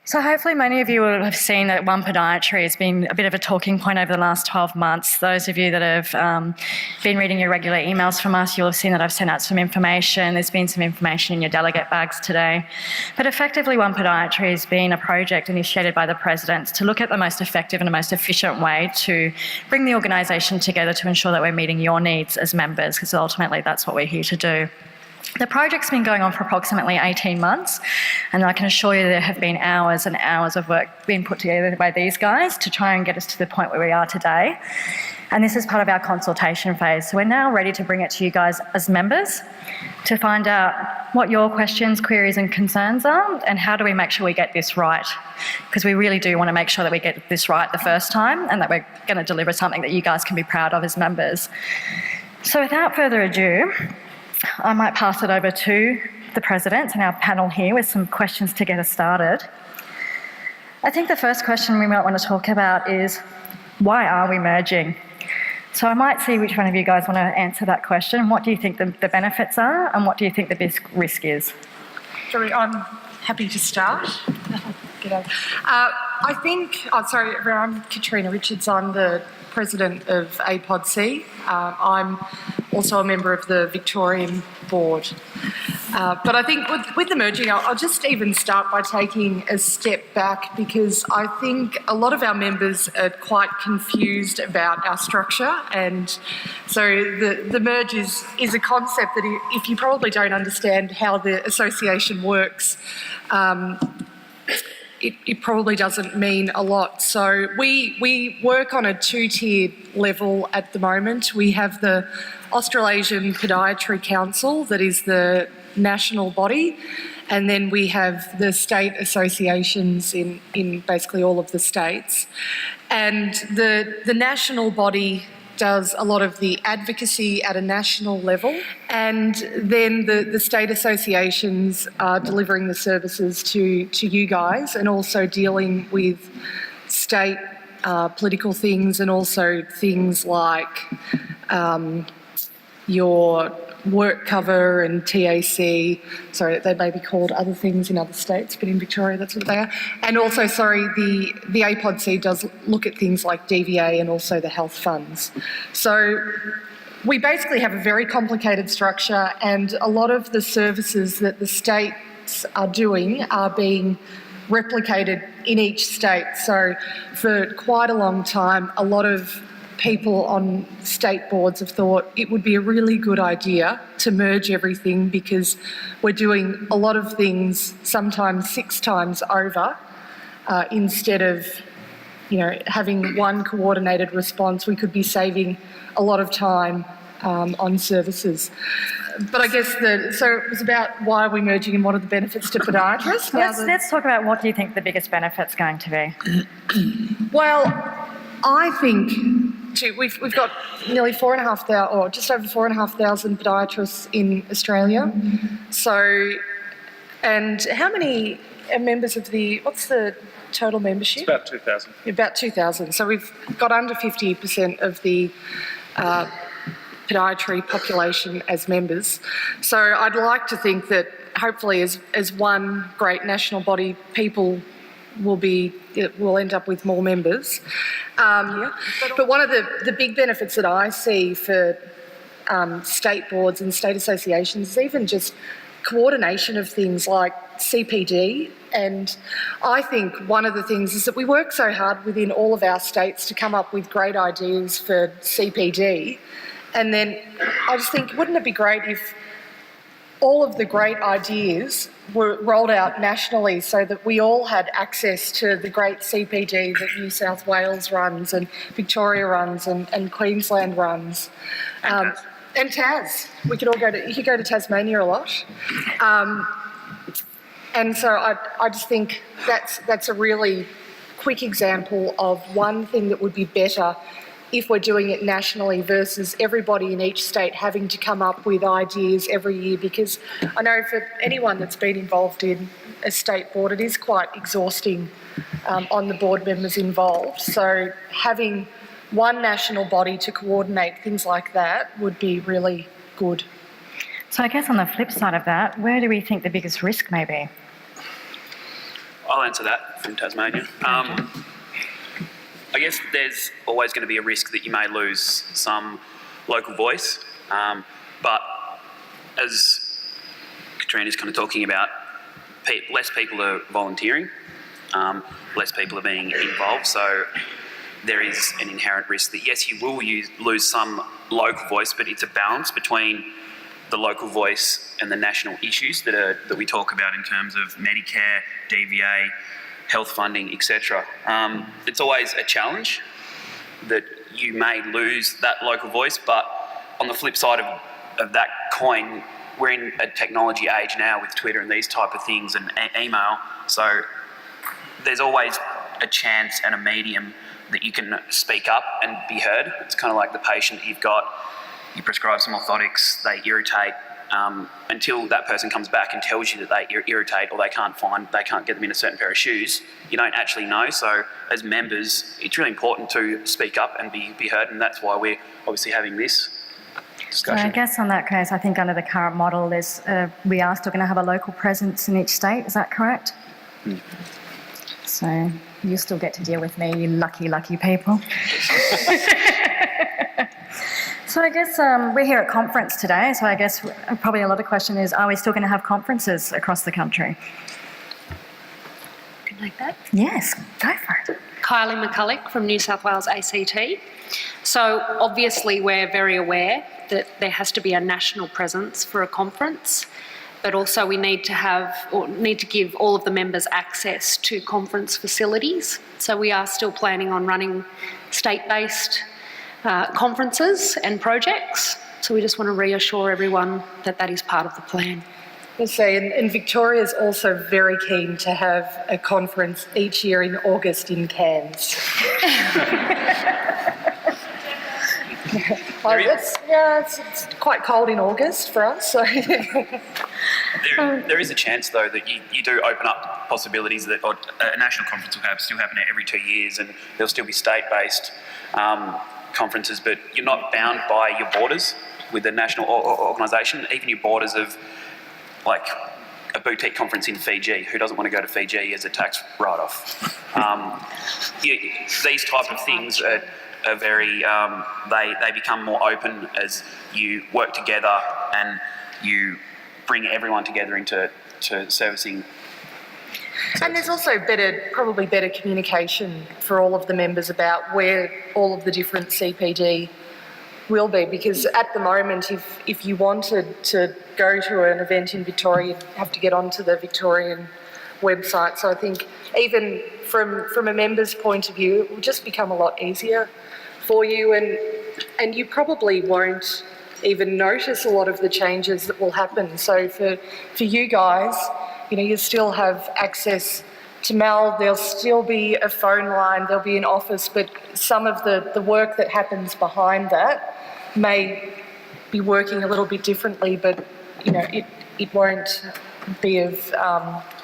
So hopefully many of you will have seen that OnePodiatry has been a bit of a talking point over the last 12 months. Those of you that have been reading your regular emails from us, you'll have seen that I've sent out some information. There's been some information in your delegate bags today. But effectively, OnePodiatry has been a project initiated by the President to look at the most effective and the most efficient way to bring the organisation together to ensure that we're meeting your needs as members, because ultimately that's what we're here to do. The project's been going on for approximately 18 months, and I can assure you there have been hours and hours of work being put together by these guys to try and get us to the point where we are today. And this is part of our consultation phase. So we're now ready to bring it to you guys as members to find out what your questions, queries and concerns are, and how do we make sure we get this right. Because we really do want to make sure that we get this right the first time and that we're going to deliver something that you guys can be proud of as members. So without further ado, I might pass it over to the President and our panel here with some questions to get us started. I think the first question we might want to talk about is, why are we merging? So I might see which one of you guys want to answer that question. What do you think the benefits are, and what do you think the risk is? Sorry, I'm happy to start. G'day. I'm Katarina Richards. I'm the President of APodC. I'm also a member of the Victorian board. But I think with the merging, I'll just even start by taking a step back, because I think a lot of our members are quite confused about our structure. And so the merge is a concept that if you probably don't understand how the association works, it probably doesn't mean a lot. So we work on a two-tiered level at the moment. We have the Australasian Podiatry Council, that is the national body, and then we have the state associations in basically all of the states. And the national body does a lot of the advocacy at a national level, and then the state associations are delivering the services to you guys, and also dealing with state political things, and also things like your work cover and TAC. Sorry, they may be called other things in other states, but in Victoria that's what they are. And also, the APodC does look at things like DVA and also the health funds. So we basically have a very complicated structure, and a lot of the services that the states are doing are being replicated in each state. So for quite a long time, a lot of people on state boards have thought it would be a really good idea to merge everything, because we're doing a lot of things sometimes 6 times over, instead of having one coordinated response. We could be saving a lot of time on services. But I guess so it was about why are we merging and what are the benefits to podiatrists. Let's talk about what do you think the biggest benefit's going to be. Well, I think we've got nearly 4,500, or just over 4,500 podiatrists in Australia. So, and how many are members of what's the total membership? It's about 2,000. About 2,000. So we've got under 50% of the podiatry population as members. So I'd like to think that hopefully as one great national body, people will end up with more members. But one of the big benefits that I see for state boards and state associations is even just coordination of things like CPD. And I think one of the things is that we work so hard within all of our states to come up with great ideas for CPD. And then I just think, wouldn't it be great if all of the great ideas were rolled out nationally, so that we all had access to the great CPD that New South Wales runs and Victoria runs and Queensland runs. And Tas. We could all you could go to Tasmania a lot. And so I just think that's a really quick example of one thing that would be better if we're doing it nationally versus everybody in each state having to come up with ideas every year, because I know for anyone that's been involved in a state board, it is quite exhausting on the board members involved. So having one national body to coordinate things like that would be really good. So I guess on the flip side of that, where do we think the biggest risk may be? I'll answer that from Tasmania. I guess there's always going to be a risk that you may lose some local voice, but as Katarina's kind of talking about, less people are volunteering, less people are being involved, so there is an inherent risk that yes, you will lose some local voice, but it's a balance between the local voice and the national issues that we talk about in terms of Medicare, DVA, health funding, etc. It's always a challenge that you may lose that local voice, but on the flip side of that coin, we're in a technology age now with Twitter and these type of things and email, so there's always a chance and a medium that you can speak up and be heard. It's kind of like the patient you've got, you prescribe some orthotics, they irritate, until that person comes back and tells you that they irritate or they can't get them in a certain pair of shoes, you don't actually know. So as members, it's really important to speak up and be heard, and that's why we're obviously having this discussion. So I guess on that case, I think under the current model, we are still going to have a local presence in each state. Is that correct? Mm. So you still get to deal with me, you lucky, lucky people. So I guess we're here at conference today, so I guess probably a lot of question is, are we still going to have conferences across the country? Can I take that? Yes, go for it. Kylie McCulloch from New South Wales ACT. So obviously we're very aware that there has to be a national presence for a conference, but also we need to give all of the members access to conference facilities. So we are still planning on running state-based conferences and projects. So we just want to reassure everyone that that is part of the plan. I'll say, and Victoria is also very keen to have a conference each year in August in Cairns. It's quite cold in August for us. So. There is a chance, though, that you do open up possibilities that a national conference will still happen every 2 years, and there'll still be state-based conferences, but you're not bound by your borders with the national organisation, even your borders of, like, a boutique conference in Fiji. Who doesn't want to go to Fiji as a tax write-off? These type of things are very, they become more open as you work together and you bring everyone together into servicing. And there's also probably better communication for all of the members about where all of the different CPD will be, because at the moment, if you wanted to go to an event in Victoria, you'd have to get onto the Victorian website. So I think even from a member's point of view, it will just become a lot easier for you, and you probably won't even notice a lot of the changes that will happen. So for you guys, you still have access to Mel, there'll still be a phone line, there'll be an office, but some of the work that happens behind that may be working a little bit differently, but it won't be of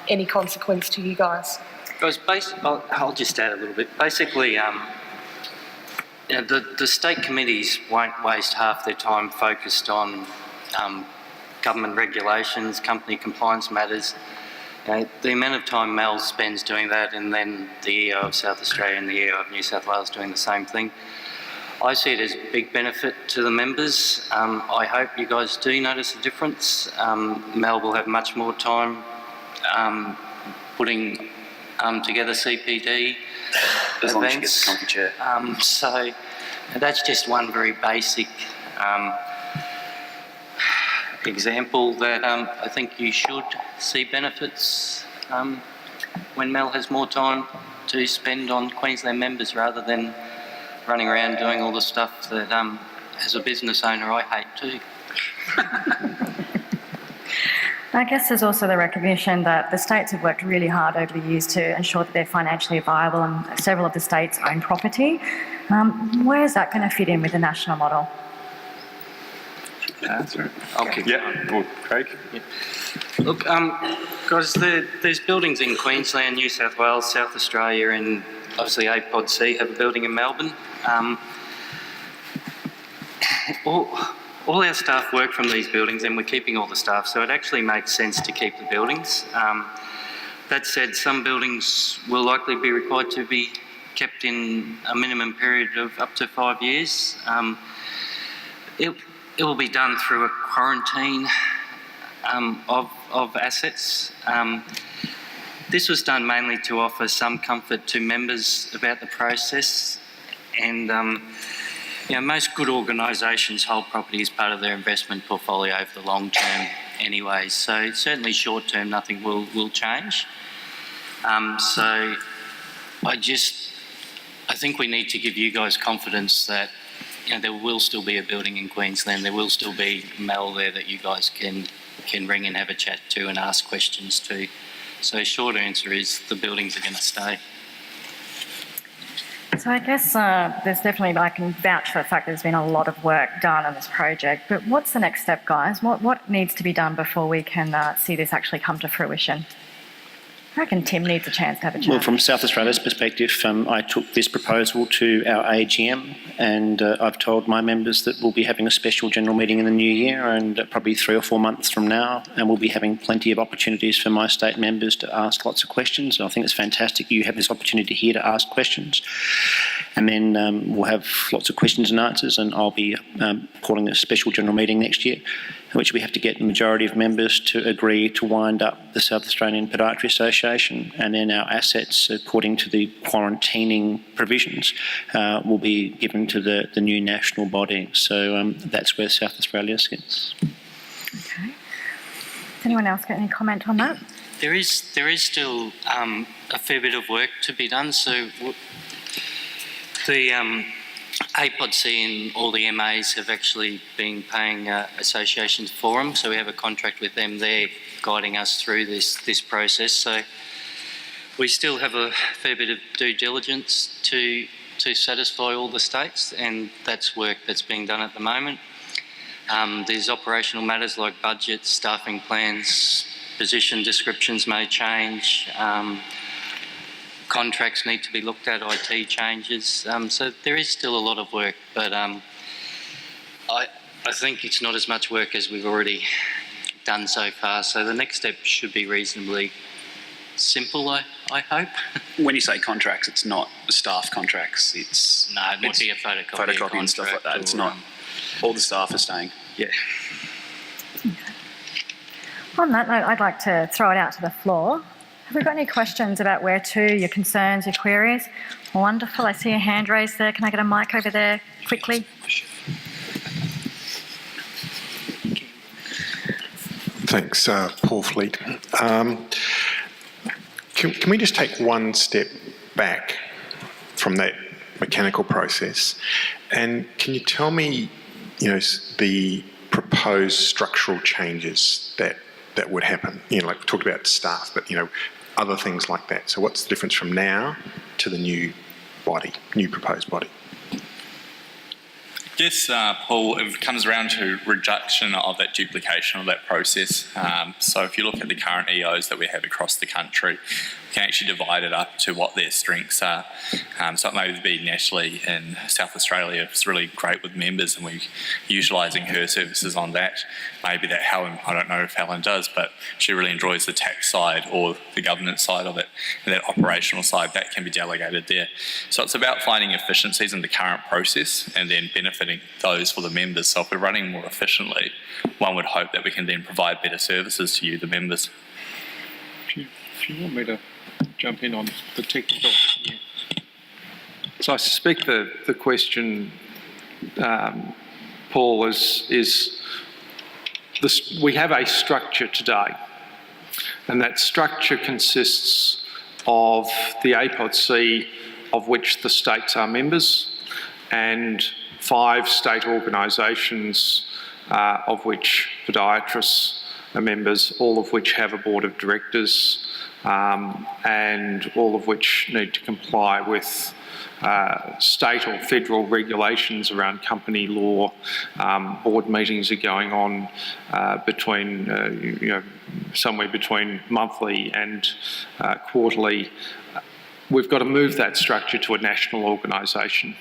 any consequence to you guys. Guys, I'll just add a little bit. Basically, the state committees won't waste half their time focused on government regulations, company compliance matters. The amount of time Mel spends doing that, and then the EO of South Australia and the EO of New South Wales doing the same thing, I see it as a big benefit to the members. I hope you guys do notice a difference. Mel will have much more time putting together CPD as long as she gets the comfy chair. So that's just one very basic example that I think you should see benefits when Mel has more time to spend on Queensland members rather than running around doing all the stuff that as a business owner I hate too. I guess there's also the recognition that the states have worked really hard over the years to ensure that they're financially viable, and several of the states own property. Where is that going to fit in with the national model? Answer. I'll keep Yeah, well, Craig. Yeah. Look, guys, there's buildings in Queensland, New South Wales, South Australia, and obviously APodC have a building in Melbourne. All our staff work from these buildings, and we're keeping all the staff, so it actually makes sense to keep the buildings. That said, some buildings will likely be required to be kept in a minimum period of up to 5 years. It will be done through a quarantine of assets. This was done mainly to offer some comfort to members about the process, and most good organisations hold property as part of their investment portfolio over the long term anyway, so certainly short term nothing will change. So I think we need to give you guys confidence that there will still be a building in Queensland, there will still be Mel there that you guys can ring and have a chat to and ask questions to. So short answer is the buildings are going to stay. So I guess there's definitely, I can vouch for the fact there's been a lot of work done on this project, but what's the next step, guys? What needs to be done before we can see this actually come to fruition? I reckon Tim needs a chance to have a chat. Well, from South Australia's perspective, I took this proposal to our AGM, and I've told my members that we'll be having a special general meeting in the new year, and probably 3 or 4 months from now, and we'll be having plenty of opportunities for my state members to ask lots of questions. And I think it's fantastic you have this opportunity here to ask questions. And then we'll have lots of questions and answers, and I'll be calling a special general meeting next year, in which we have to get the majority of members to agree to wind up the South Australian Podiatry Association, and then our assets, according to the quarantining provisions, will be given to the new national body. So that's where South Australia sits. Okay. Does anyone else got any comment on that? There is still a fair bit of work to be done. So the APodC and all the MAs have actually been paying associations for them, so we have a contract with them. They're guiding us through this process. So we still have a fair bit of due diligence to satisfy all the states, and that's work that's being done at the moment. There's operational matters like budgets, staffing plans, position descriptions may change. Contracts need to be looked at, IT changes. So there is still a lot of work, but I think it's not as much work as we've already done so far. So the next step should be reasonably simple, I hope. When you say contracts, it's not staff contracts, it's... No, it would be a photocopy and stuff like that. It's not... All the staff are staying. Yeah. On that note, I'd like to throw it out to the floor. Have we got any questions about where to, your concerns, your queries? Wonderful. I see a hand raised there. Can I get a mic over there quickly? Thanks, Paul Fleet. Can we just take one step back from that mechanical process? And can you tell me, the proposed structural changes that would happen? Like we talked about staff, but, other things like that. So what's the difference from now to the new proposed body? Yes, Paul, it comes around to reduction of that duplication of that process. So if you look at the current EOs that we have across the country, we can actually divide it up to what their strengths are. So it may be Natalie in South Australia is really great with members, and we're utilising her services on that. Maybe that Helen, I don't know if Helen does, but she really enjoys the tax side or the governance side of it, and that operational side, that can be delegated there. So it's about finding efficiencies in the current process and then benefiting those for the members. So if we're running more efficiently, one would hope that we can then provide better services to you, the members. If you want me to jump in on the technical. Yeah. So I suspect the question, Paul, is this: we have a structure today, and that structure consists of the APodC, of which the states are members, and 5 state organisations, of which podiatrists are members, all of which have a board of directors, and all of which need to comply with state or federal regulations around company law. Board meetings are going on somewhere between monthly and quarterly. We've got to move that structure to a national organisation.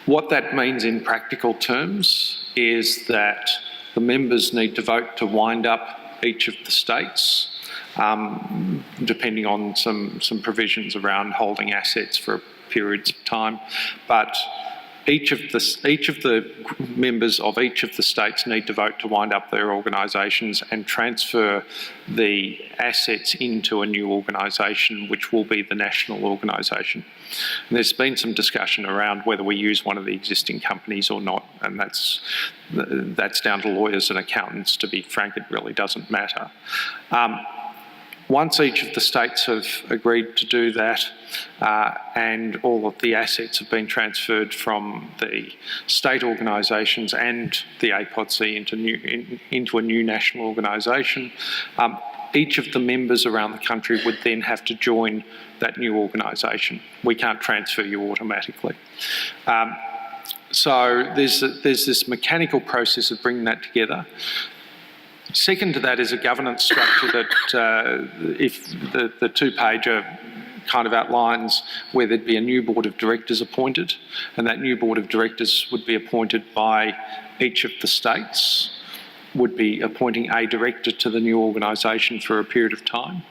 What that means in practical terms is that the members need to vote to wind up each of the states. depending on some provisions around holding assets for periods of time. But each of the members of each of the states need to vote to wind up their organisations and transfer the assets into a new organisation, which will be the national organisation. And there's been some discussion around whether we use one of the existing companies or not, and that's down to lawyers and accountants. To be frank, it really doesn't matter. Once each of the states have agreed to do that, and all of the assets have been transferred from the state organisations and the APodC into a new national organisation, each of the members around the country would then have to join that new organisation. We can't transfer you automatically. So there's this mechanical process of bringing that together. Second to that is a governance structure that, if the two-pager kind of outlines where there'd be a new board of directors appointed, and that new board of directors would be appointed by each of the states, would be appointing a director to the new organisation for a period of time.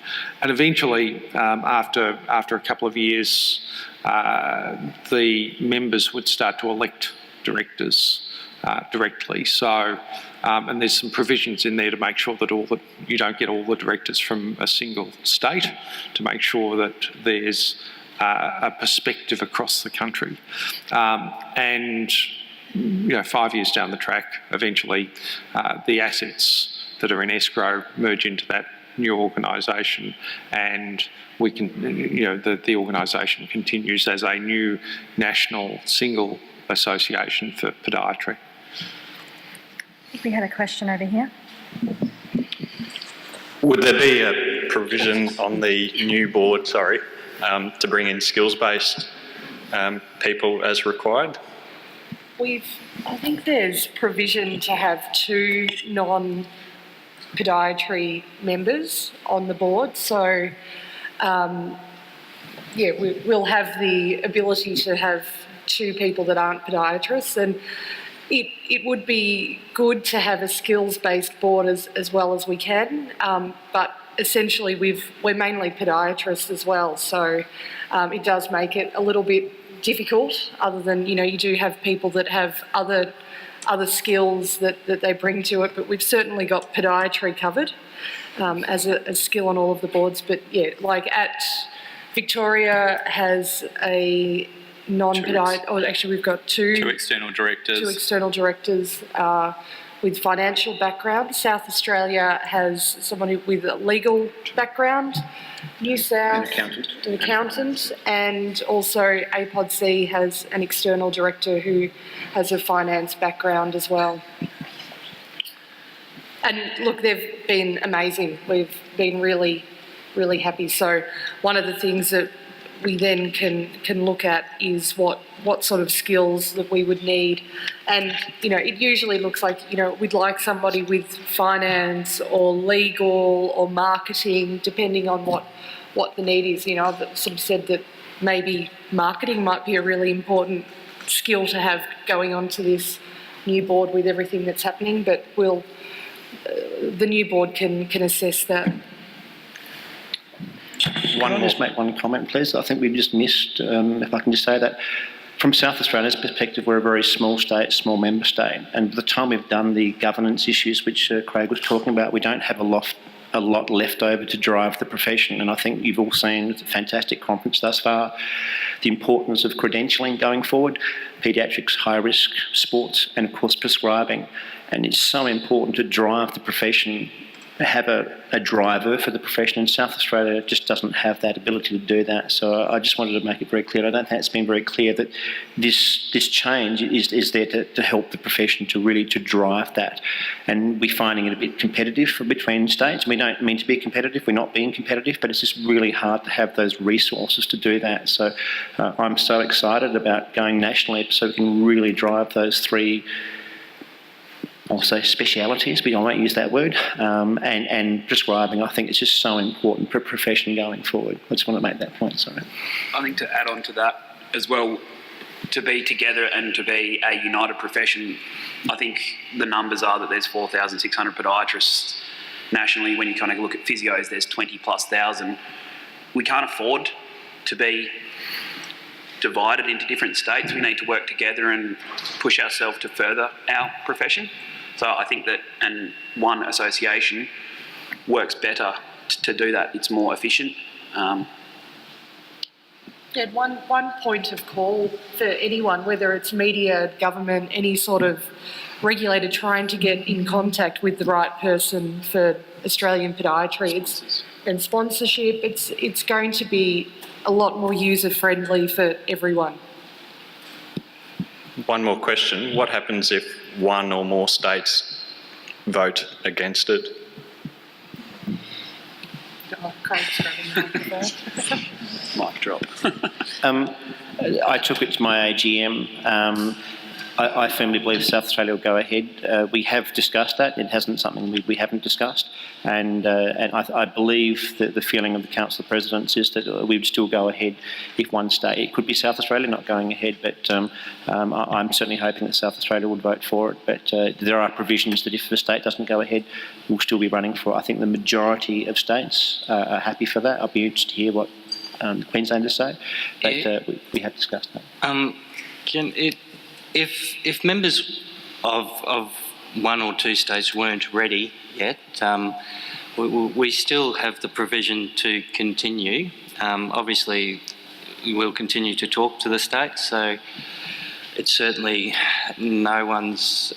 And eventually, after a couple of years, the members would start to elect directors directly. So, and there's some provisions in there to make sure that you don't get all the directors from a single state, to make sure that there's a perspective across the country. And 5 years down the track, eventually the assets that are in escrow merge into that new organisation, and we can, the organisation continues as a new national single association for podiatry. I think we had a question over here. Would there be a provision on the new board, to bring in skills-based people as required? I think there's provision to have 2 non-podiatry members on the board. So, we'll have the ability to have 2 people that aren't podiatrists, and it would be good to have a skills-based board as well as we can, but essentially we're mainly podiatrists as well, so it does make it a little bit difficult, other than, you do have people that have other skills that they bring to it, but we've certainly got podiatry covered as a skill on all of the boards. But like at Victoria has a non-podiatrist, actually we've got two external directors. 2 external directors with financial background. South Australia has someone with a legal background. New South, an accountant, and also APodC has an external director who has a finance background as well. And look, they've been amazing. We've been really, really happy. So one of the things that we then can look at is what sort of skills that we would need. And, it usually looks like, we'd like somebody with finance or legal or marketing, depending on what the need is. I've sort of said that maybe marketing might be a really important skill to have going on to this new board with everything that's happening, but the new board can assess that. Can I just make one comment, please? I think we just missed, if I can just say that, from South Australia's perspective, we're a very small state, small member state, and by the time we've done the governance issues, which Craig was talking about, we don't have a lot left over to drive the profession. And I think you've all seen, it's a fantastic conference thus far, the importance of credentialing going forward, paediatrics, high-risk sports, and of course prescribing. And it's so important to drive the profession, have a driver for the profession, and South Australia just doesn't have that ability to do that. So I just wanted to make it very clear. I don't think it's been very clear that this change is there to help the profession to drive that. And we're finding it a bit competitive between states. We don't mean to be competitive, we're not being competitive, but it's just really hard to have those resources to do that. So I'm so excited about going nationally so we can really drive those 3, I'll say specialities, but I won't use that word, and prescribing. I think it's just so important for a profession going forward. I just want to make that point, sorry. I think to add on to that as well, to be together and to be a united profession, I think the numbers are that there's 4,600 podiatrists nationally, when you kind of look at physios, there's 20,000+. We can't afford to be divided into different states. We need to work together and push ourselves to further our profession. So I think that, and one association works better to do that. It's more efficient. One point of call for anyone, whether it's media, government, any sort of regulator trying to get in contact with the right person for Australian podiatry, and sponsorship, it's going to be a lot more user-friendly for everyone. One more question. What happens if one or more states vote against it? Oh, Craig's grabbing the microphone. Mic drop. I took it to my AGM. I firmly believe South Australia will go ahead. We have discussed that. It hasn't something we haven't discussed. And I believe that the feeling of the Council of Presidents is that we would still go ahead if one state. It could be South Australia not going ahead, but I'm certainly hoping that South Australia would vote for it. But there are provisions that if the state doesn't go ahead, we'll still be running for it. I think the majority of states are happy for that. I'll be interested to hear what Queenslanders say, but we have discussed that. If members of one or two states weren't ready yet, we still have the provision to continue. Obviously, we'll continue to talk to the states, so it's certainly no one's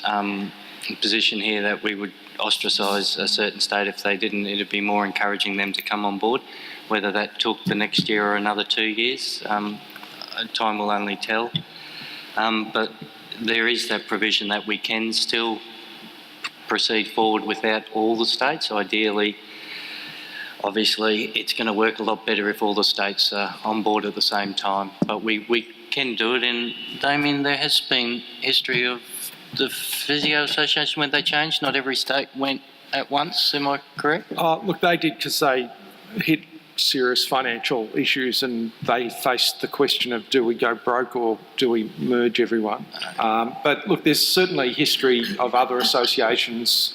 position here that we would ostracise a certain state if they didn't. It'd be more encouraging them to come on board. Whether that took the next year or another 2 years, time will only tell. But there is that provision that we can still proceed forward without all the states. Ideally, obviously, it's going to work a lot better if all the states are on board at the same time. But we can do it. And Damien, there has been history of the Physio Association when they changed. Not every state went at once. Am I correct? Look, they did because they hit serious financial issues and they faced the question of do we go broke or do we merge everyone. But look, there's certainly history of other associations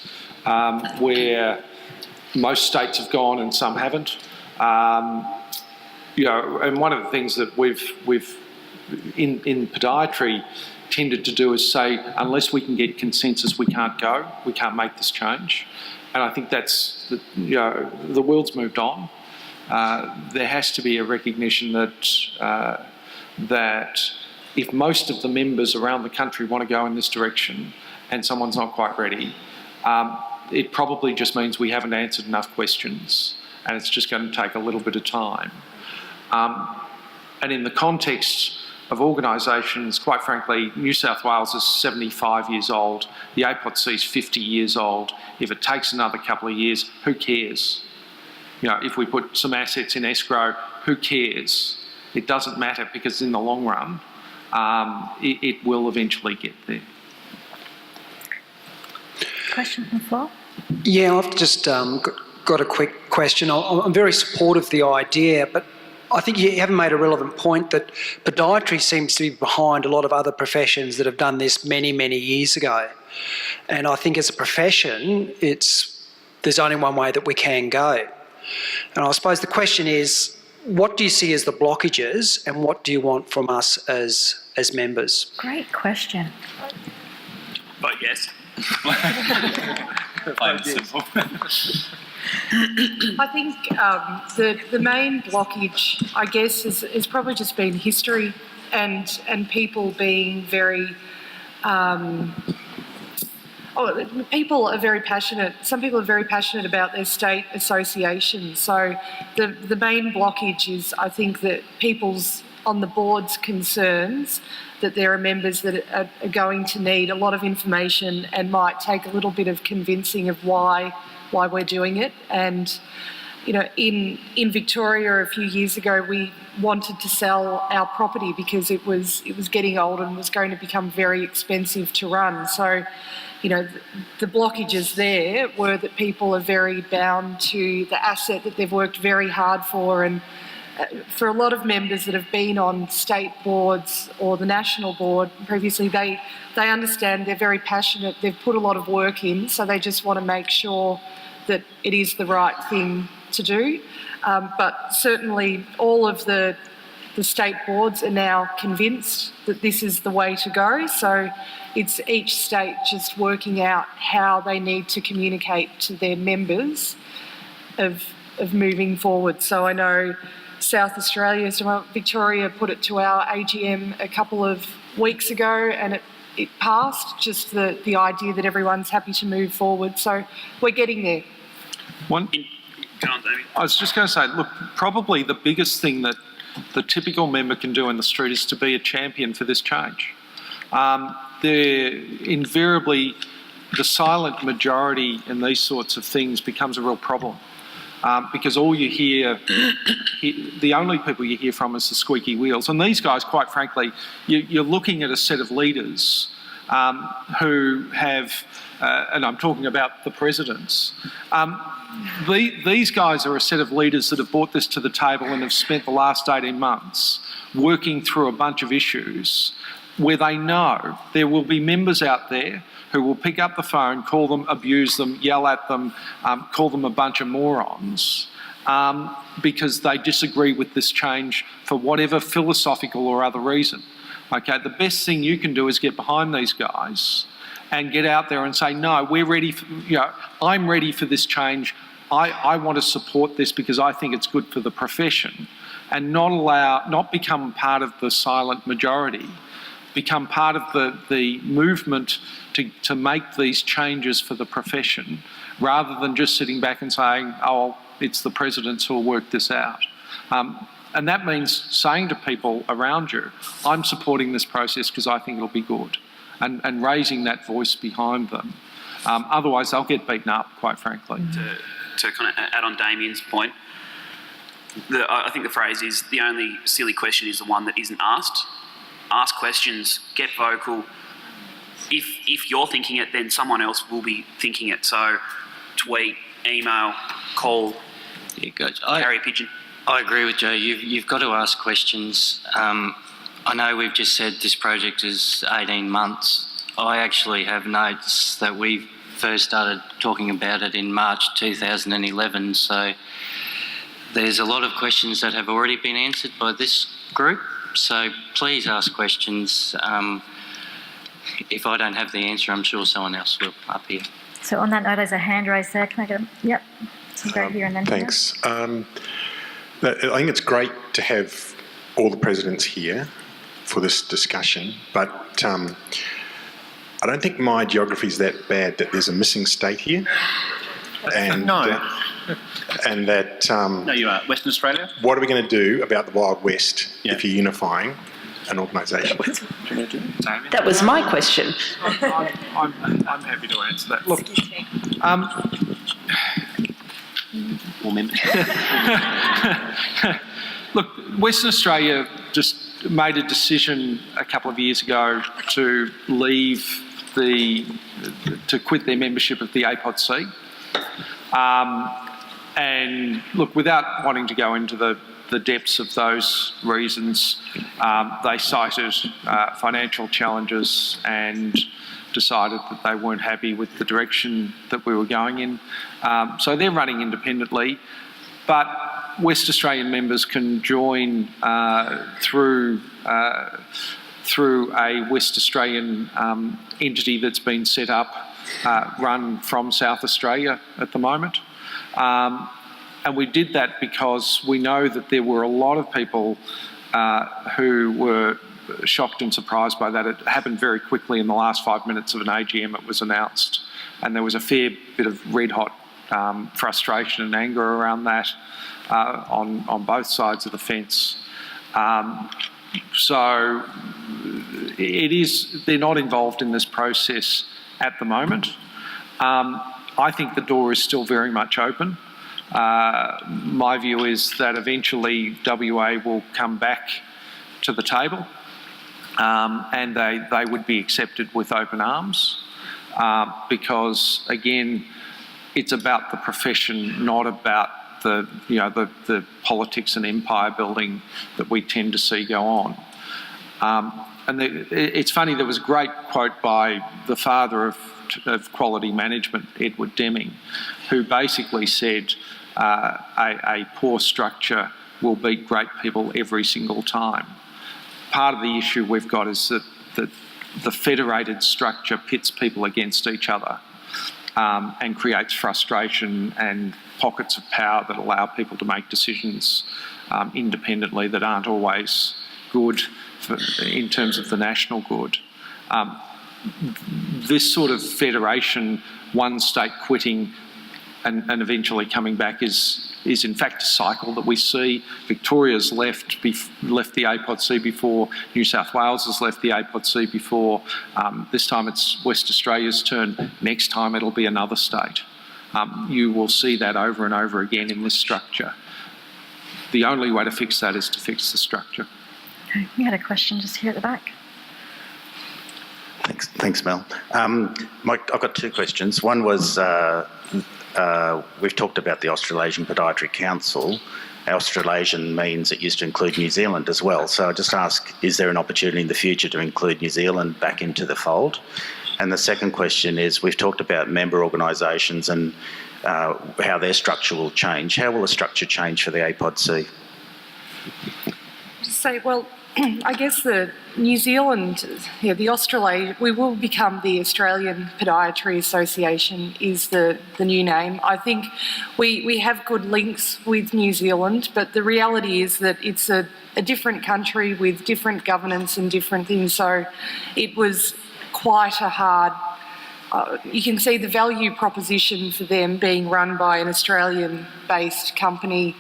where most states have gone and some haven't. And one of the things that we've in podiatry tended to do is say, unless we can get consensus, we can't go, we can't make this change. And I think that's, the world's moved on. There has to be a recognition that that if most of the members around the country want to go in this direction and someone's not quite ready, it probably just means we haven't answered enough questions and it's just going to take a little bit of time. And in the context of organisations, quite frankly, New South Wales is 75 years old, the APodC is 50 years old. If it takes another couple of years, who cares? If we put some assets in escrow, who cares? It doesn't matter because in the long run, it will eventually get there. Question from the floor? Yeah, I've just got a quick question. I'm very supportive of the idea, but I think you haven't made a relevant point that podiatry seems to be behind a lot of other professions that have done this many, many years ago. And I think as a profession, there's only one way that we can go. And I suppose the question is, what do you see as the blockages and what do you want from us as members? Great question. Vote yes. Plain and simple. I think the main blockage, I guess, is probably just been history and people being very... people are very passionate. Some people are very passionate about their state associations. So the main blockage is, I think, that people's on the board's concerns that there are members that are going to need a lot of information and might take a little bit of convincing of why we're doing it. And in Victoria a few years ago, we wanted to sell our property because it was getting old and was going to become very expensive to run. So, the blockages there were that people are very bound to the asset that they've worked very hard for, and for a lot of members that have been on state boards or the national board previously, they understand, they're very passionate, they've put a lot of work in, so they just want to make sure that it is the right thing to do. But certainly all of the state boards are now convinced that this is the way to go. So it's each state just working out how they need to communicate to their members of moving forward. So I know South Australia, so Victoria put it to our AGM a couple of weeks ago and it passed, just the idea that everyone's happy to move forward. So we're getting there. Go on, Damien. I was just going to say, look, probably the biggest thing that the typical member can do in the street is to be a champion for this change. Invariably, the silent majority in these sorts of things becomes a real problem. Because all you hear, the only people you hear from is the squeaky wheels. And these guys, quite frankly, you're looking at a set of leaders who have, and I'm talking about the presidents, these guys are a set of leaders that have brought this to the table and have spent the last 18 months working through a bunch of issues where they know there will be members out there who will pick up the phone, call them, abuse them, yell at them, call them a bunch of morons because they disagree with this change for whatever philosophical or other reason. Okay, the best thing you can do is get behind these guys and get out there and say, no, we're ready for, I'm ready for this change. I want to support this because I think it's good for the profession, and not become part of the silent majority, become part of the movement to make these changes for the profession, rather than just sitting back and saying, oh, it's the presidents who'll work this out. And that means saying to people around you, I'm supporting this process because I think it'll be good, and raising that voice behind them. Otherwise, they'll get beaten up, quite frankly. To kind of add on Damien's point, I think the phrase is, the only silly question is the one that isn't asked. Ask questions, get vocal. If you're thinking it, then someone else will be thinking it. So tweet, email, call, carry a pigeon. I agree with Joe. You've got to ask questions. I know we've just said this project is 18 months. I actually have notes that we first started talking about it in March 2011. So there's a lot of questions that have already been answered by this group. So please ask questions. If I don't have the answer, I'm sure someone else will up here. So on that note, there's a hand raised there. Can I get Yep. So go here and then Thanks. I think it's great to have all the presidents here for this discussion, but I don't think my geography is that bad that there's a missing state here. And, and that... No, you are. Western Australia? What are we going to do about the Wild West if you're unifying an organisation? That was my question. I'm happy to answer that. Look, look, Western Australia just made a decision a couple of years ago to to quit their membership of the APodC. And look, without wanting to go into the depths of those reasons, they cited financial challenges and decided that they weren't happy with the direction that we were going in. So they're running independently, but West Australian members can join through a West Australian entity that's been set up, run from South Australia at the moment. And we did that because we know that there were a lot of people who were shocked and surprised by that. It happened very quickly. In the last 5 minutes of an AGM, it was announced, and there was a fair bit of red-hot frustration and anger around that on both sides of the fence. So they're not involved in this process at the moment. I think the door is still very much open. My view is that eventually WA will come back to the table, and they would be accepted with open arms, because again, it's about the profession, not about the politics and empire building that we tend to see go on. it's funny, there was a great quote by the father of quality management, Edward Deming, who basically said a poor structure will beat great people every single time. Part of the issue we've got is that the federated structure pits people against each other and creates frustration and pockets of power that allow people to make decisions independently that aren't always good in terms of the national good. This sort of federation, one state quitting and eventually coming back is in fact a cycle that we see. Victoria's left the APodC before, New South Wales has left the APodC before. This time it's West Australia's turn. Next time it'll be another state. You will see that over and over again in this structure. The only way to fix that is to fix the structure. Okay, we had a question just here at the back. Thanks, Mel. Mike, I've got two questions. One was, we've talked about the Australasian Podiatry Council. Australasian means it used to include New Zealand as well. So I just ask, is there an opportunity in the future to include New Zealand back into the fold? And the second question is, we've talked about member organisations and how their structure will change. How will the structure change for the APodC? Well, I guess the New Zealand, the Australasia, we will become the Australian Podiatry Association is the new name. I think we have good links with New Zealand, but the reality is that it's a different country with different governance and different things. So it was quite a hard, you can see the value proposition for them being run by an Australian-based company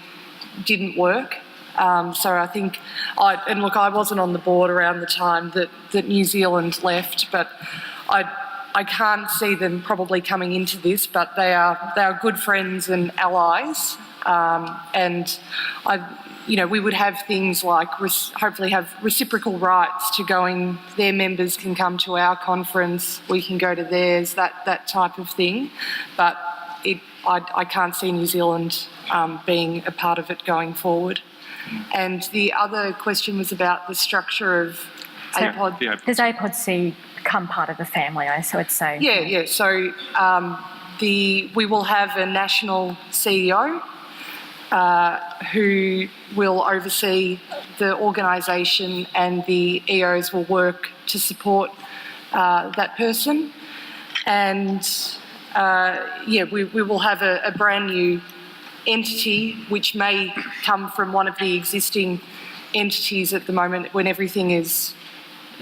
didn't work. So I think, I wasn't on the board around the time that New Zealand left, but I can't see them probably coming into this, but they are good friends and allies, and we would have things like hopefully have reciprocal rights to going. Their members can come to our conference, we can go to theirs, that type of thing, but I can't see New Zealand being a part of it going forward. And the other question was about the structure of APod. Does APodC become part of the family, so I'd say? Yeah. So we will have a national CEO who will oversee the organisation, and the EOs will work to support that person. And we will have a brand new entity which may come from one of the existing entities at the moment when everything is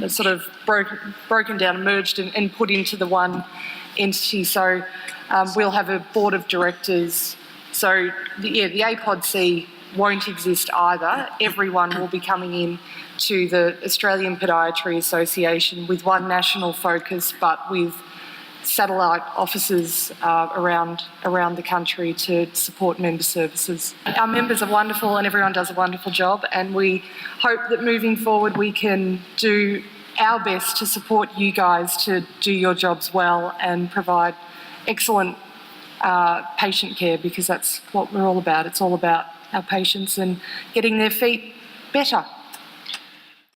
sort of broken down, merged and put into the one entity. So we'll have a board of directors. So the APodC won't exist either. Everyone will be coming in to the Australian Podiatry Association with one national focus, but with satellite offices around the country to support member services. Our members are wonderful and everyone does a wonderful job, and we hope that moving forward we can do our best to support you guys to do your jobs well and provide excellent patient care, because that's what we're all about. It's all about our patients and getting their feet better.